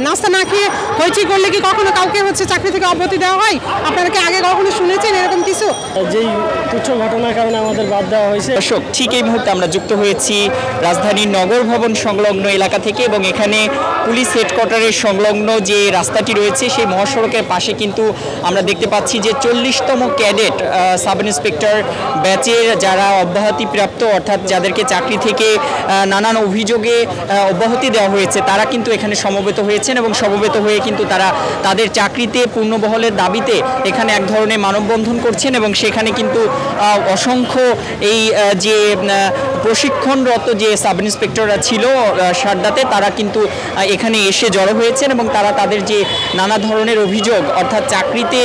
নাস্তা না খেয়ে হইচই করলে কি কখনো কাউকে চাকরি থেকে অব্যাহতি দেওয়া হয়? আপনারা কি আগে কখনো শুনেছেন এরকম কিছু? যেই তুচ্ছ ঘটনার কারণে আমাদের বাদ দেওয়া হয়েছে। দর্শক, ঠিক এই মুহূর্তে আমরা যুক্ত হয়েছি রাজধানীর নগর ভবন সংলগ্ন এলাকা থেকে এবং এখানে পুলিশ হেডকোয়ার্টারের সংলগ্ন যে রাস্তাটি রয়েছে সেই মহাসড়কের পাশে কিন্তু আমরা দেখতে পাচ্ছি যে 40তম ক্যাডেট সাব ইন্সপেক্টর ব্যাচের যারা অব্যাহতিপ্রাপ্ত, অর্থাৎ যাদেরকে চাকরি থেকে নানান অভিযোগে অব্যাহতি দেওয়া হয়েছে, তারা কিন্তু এখানে সমবেত হয়েছেন এবং সমবেত হয়ে কিন্তু তারা তাদের চাকরিতে পূর্ণবহলের দাবিতে এখানে এক ধরনের মানববন্ধন করছেন এবং সেখানে কিন্তু অসংখ্য এই যে প্রশিক্ষণরত যে সাব ইন্সপেক্টররা ছিল সারদাতে, তারা কিন্তু এখানে এসে জড়ো হয়েছেন এবং তারা তাদের যে নানা ধরনের অভিযোগ, অর্থাৎ চাকরিতে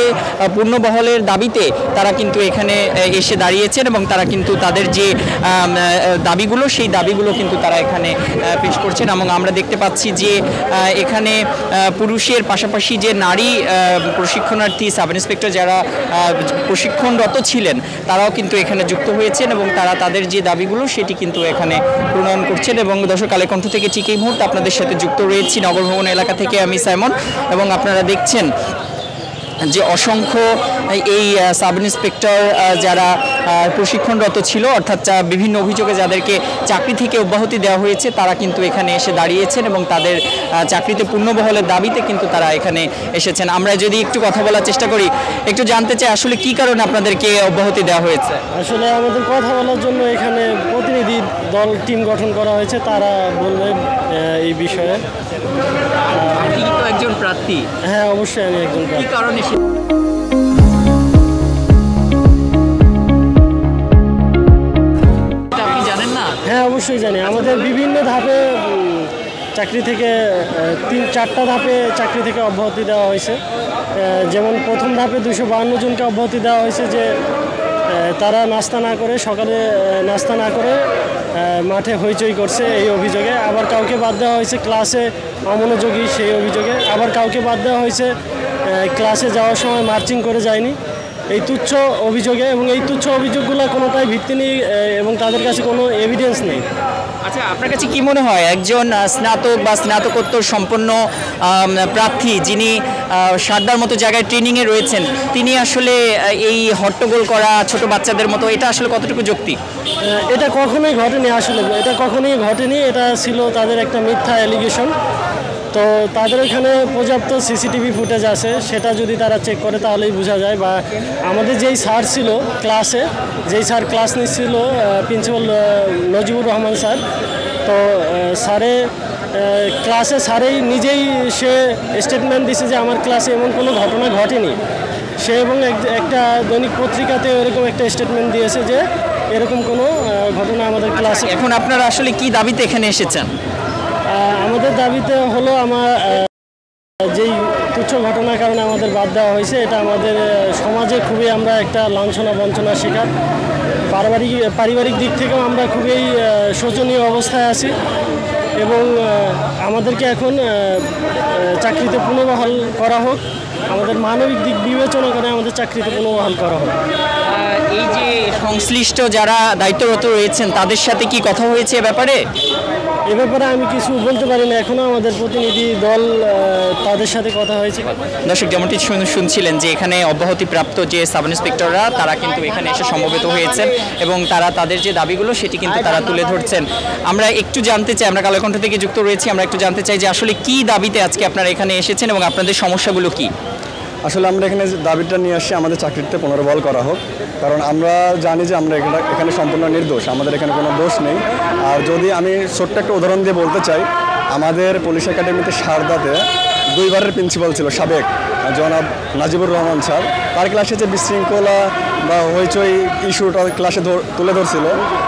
পূর্ণবহলের দাবিতে তারা কিন্তু এখানে এসে দাঁড়িয়েছেন এবং তারা কিন্তু তাদের যে দাবিগুলো সেই দাবিগুলো কিন্তু তারা এখানে পেশ করছেন। এবং আমরা দেখতে পাচ্ছি যে এখানে পুরুষের পাশাপাশি যে নারী প্রশিক্ষণার্থী সাব ইন্সপেক্টর যারা প্রশিক্ষণরত ছিলেন তারাও কিন্তু এখানে যুক্ত হয়েছেন এবং তারা তাদের যে দাবিগুলো সেটি কিন্তু এখানে প্রণয়ন করছেন। এবং দর্শক, আলেকণ্ঠ থেকে ঠিক এই মুহূর্তে আপনাদের সাথে যুক্ত রয়েছি নগর ভবন এলাকা থেকে আমি সাইমন এবং আপনারা দেখছেন যে অসংখ্য এই সাব ইন্সপেক্টর যারা প্রশিক্ষণরত ছিল, অর্থাৎ বিভিন্ন অভিযোগে যাদেরকে চাকরি থেকে অব্যাহতি দেওয়া হয়েছে, তারা কিন্তু এখানে এসে দাঁড়িয়েছেন এবং তাদের চাকরিতে পূর্ণবহলের দাবিতে কিন্তু তারা এখানে এসেছেন। আমরা যদি একটু কথা বলার চেষ্টা করি, একটু জানতে চাই আসলে কি কারণে আপনাদেরকে অব্যাহতি দেওয়া হয়েছে? আসলে আমাদের কথা বলার জন্য এখানে প্রতিনিধি দল টিম গঠন করা হয়েছে, তারা বলবেন এই বিষয়ে। আপনি তো একজন প্রার্থী? হ্যাঁ, অবশ্যই আমি একজন প্রার্থী। কি কারণে? আপনি জানেন না? হ্যাঁ, অবশ্যই জানি। আমাদের বিভিন্ন ধাপে চাকরি থেকে 3-4টা ধাপে চাকরি থেকে অব্যাহতি দেওয়া হয়েছে। যেমন প্রথম ধাপে 252 জনকে অব্যাহতি দেওয়া হয়েছে যে তারা নাস্তা না করে, সকালে নাস্তা না করে মাঠে হইচই করছে এই অভিযোগে। আবার কাউকে বাদ দেওয়া হয়েছে ক্লাসে অমনোযোগী সেই অভিযোগে। আবার কাউকে বাদ দেওয়া হয়েছে ক্লাসে যাওয়ার সময় মার্চিং করে যায়নি এই তুচ্ছ অভিযোগে। এবং এই তুচ্ছ অভিযোগগুলো কোনোটাই ভিত্তি নেই এবং তাদের কাছে কোনো এভিডেন্স নেই। আচ্ছা, আপনার কাছে কি মনে হয় একজন স্নাতক বা স্নাতকোত্তর সম্পন্ন প্রার্থী যিনি সারদার মতো জায়গায় ট্রেনিংয়ে রয়েছেন, তিনি আসলে এই হট্টগোল করা ছোট বাচ্চাদের মতো, এটা আসলে কতটুকু যৌক্তিক? এটা কখনোই ঘটেনি। আসলে এটা কখনোই ঘটেনি। এটা ছিল তাদের একটা মিথ্যা অ্যালিগেশন। তো তাদের এখানে পর্যাপ্ত সিসিটিভি ফুটেজ আছে, সেটা যদি তারা চেক করে তাহলেই বোঝা যায়। বা আমাদের যেই স্যার ছিল ক্লাসে, যেই স্যার ক্লাস নিচ্ছিল, প্রিন্সিপাল নজিবুর রহমান স্যার, তো স্যারে ক্লাসে স্যারেই নিজেই সে স্টেটমেন্ট দিছে যে আমার ক্লাসে এমন কোনো ঘটনা ঘটেনি। সে এবং একটা দৈনিক পত্রিকাতে এরকম একটা স্টেটমেন্ট দিয়েছে যে এরকম কোনো ঘটনা আমাদের ক্লাসে। এখন আপনারা আসলে কি দাবিতে এখানে এসেছেন? আমাদের দাবিতে হলো যেই তুচ্ছ ঘটনার কারণে আমাদের বাদ দেওয়া হয়েছে, এটা আমাদের সমাজে খুবই আমরা একটা লাঞ্ছনা বঞ্চনার শিকার। পারিবারিক দিক থেকেও আমরা খুবই শোচনীয় অবস্থায় আছি এবং আমাদেরকে এখন চাকরিতে পুনর্বহাল করা হোক। আমাদের মানবিক দিক বিবেচনা করে আমাদের চাকরিতে পুনর্বহাল করা হোক। এই যে সংশ্লিষ্ট যারা দায়িত্বরত রয়েছেন তাদের সাথে কি কথা হয়েছে এ ব্যাপারে? এ ব্যাপারে আমি কিছু বলতে পারি না। এখনও আমাদের প্রতিনিধি দল তাদের সাথে কথা হয়েছে। দর্শক, যেমনটি শুনছিলেন যে এখানে অব্যাহতিপ্রাপ্ত যে সাব ইন্সপেক্টররা তারা কিন্তু এখানে এসে সমবেত হয়েছেন এবং তারা তাদের যে দাবিগুলো সেটি কিন্তু তারা তুলে ধরছেন। আমরা একটু জানতে চাই, আমরা কালেকণ্ঠ থেকে যুক্ত রয়েছি, আমরা একটু জানতে চাই যে আসলে কি দাবিতে আজকে আপনারা এখানে এসেছেন এবং আপনাদের সমস্যাগুলো কি? আসলে আমরা এখানে দাবিটা নিয়ে আসছি আমাদের চাকরিতে পুনর্বহাল করা হোক, কারণ আমরা জানি যে আমরা এখানে সম্পূর্ণ নির্দোষ, আমাদের এখানে কোনো দোষ নেই। আর যদি আমি ছোট্ট একটা উদাহরণ দিয়ে বলতে চাই, আমাদের পুলিশ একাডেমিতে সারদাতে 2বারের প্রিন্সিপাল ছিল সাবেক জনাব নাজিবুর রহমান স্যার। তার ক্লাসে যে বিশৃঙ্খলা বা হইচই ইস্যুটা ক্লাসে তুলে ধরছিল,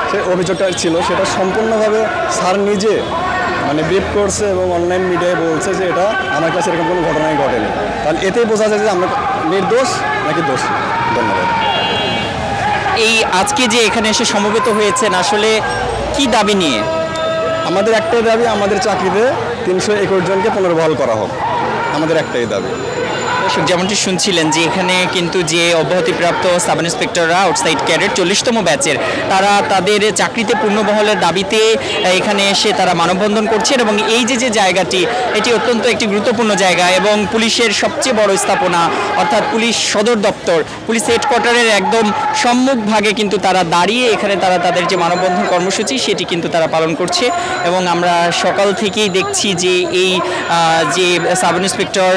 সেই অভিযোগটা ছিল, সেটা সম্পূর্ণভাবে স্যার নিজে ব্রিফ করছে এবং অনলাইন মিডিয়ায় বলছে যে এটা আমার কাছে এরকম কোনো ঘটনাই ঘটেনি। তাহলে এতেই বোঝা যায় যে আমরা নির্দোষ নাকি দোষী। ধন্যবাদ। এই আজকে যে এখানে এসে সমবেত হয়েছেন আসলে কি দাবি নিয়ে? আমাদের একটাই দাবি, আমাদের চাকরিতে 321 জনকে পুনর্বহাল করা হোক, আমাদের একটাই দাবি। দর্শক যেমনটি শুনছিলেন যে এখানে কিন্তু যে অব্যাহতিপ্রাপ্ত সাব ইন্সপেক্টররা আউটসাইড ক্যাডেট 40তম ব্যাচের তারা তাদের চাকরিতে পূর্ণবহালের দাবিতে এখানে এসে তারা মানববন্ধন করছেন এবং এই যে জায়গাটি এটি অত্যন্ত একটি গুরুত্বপূর্ণ জায়গা এবং পুলিশের সবচেয়ে বড় স্থাপনা অর্থাৎ পুলিশ সদর দপ্তর পুলিশ হেডকোয়ার্টারের একদম সম্মুখ ভাগে কিন্তু তারা দাঁড়িয়ে এখানে তারা তাদের যে মানববন্ধন কর্মসূচি সেটি কিন্তু তারা পালন করছে এবং আমরা সকাল থেকেই দেখছি যে এই যে সাব ইন্সপেক্টর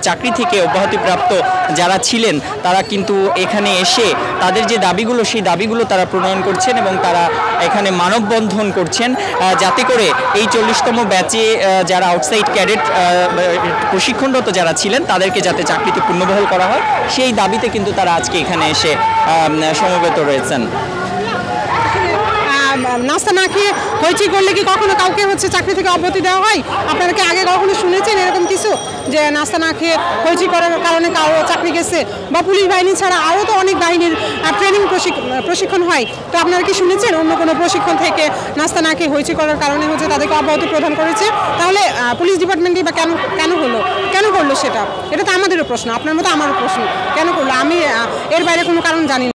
চাকরি থেকে অব্যাহতিপ্রাপ্ত যারা ছিলেন তারা কিন্তু এখানে এসে তাদের যে দাবিগুলো সেই দাবিগুলো তারা প্রণয়ন করছেন এবং তারা এখানে মানববন্ধন করছেন যাতে করে এই 40তম ব্যাচে যারা আউটসাইড ক্যাডেট প্রশিক্ষণরত যারা ছিলেন তাদেরকে যাতে চাকরিতে পূর্ণবহাল করা হয় সেই দাবিতে কিন্তু তারা আজকে এখানে এসে সমবেত রয়েছেন। নাস্তা না খেয়ে হইচই করলে কি কখনো কাউকে চাকরি থেকে অব্যাহতি দেওয়া হয়? আপনারা কি আগে কখনো শুনেছেন এরকম কিছু যে নাস্তা না খেয়ে হইচই করার কারণে কারো চাকরি গেছে? বা পুলিশ বাহিনী ছাড়া আরও তো অনেক বাহিনীর ট্রেনিং প্রশিক্ষণ হয়, তো আপনারা কি শুনেছেন অন্য কোনো প্রশিক্ষণ থেকে নাস্তা না খেয়ে হইচই করার কারণে তাদেরকে অব্যাহতি প্রদান করেছে? তাহলে পুলিশ ডিপার্টমেন্টই বা কেন করলো সেটা? এটা তো আমাদেরও প্রশ্ন, আপনার মতো আমারও প্রশ্ন, কেন করলো? আমি এর বাইরে কোনো কারণ জানি না।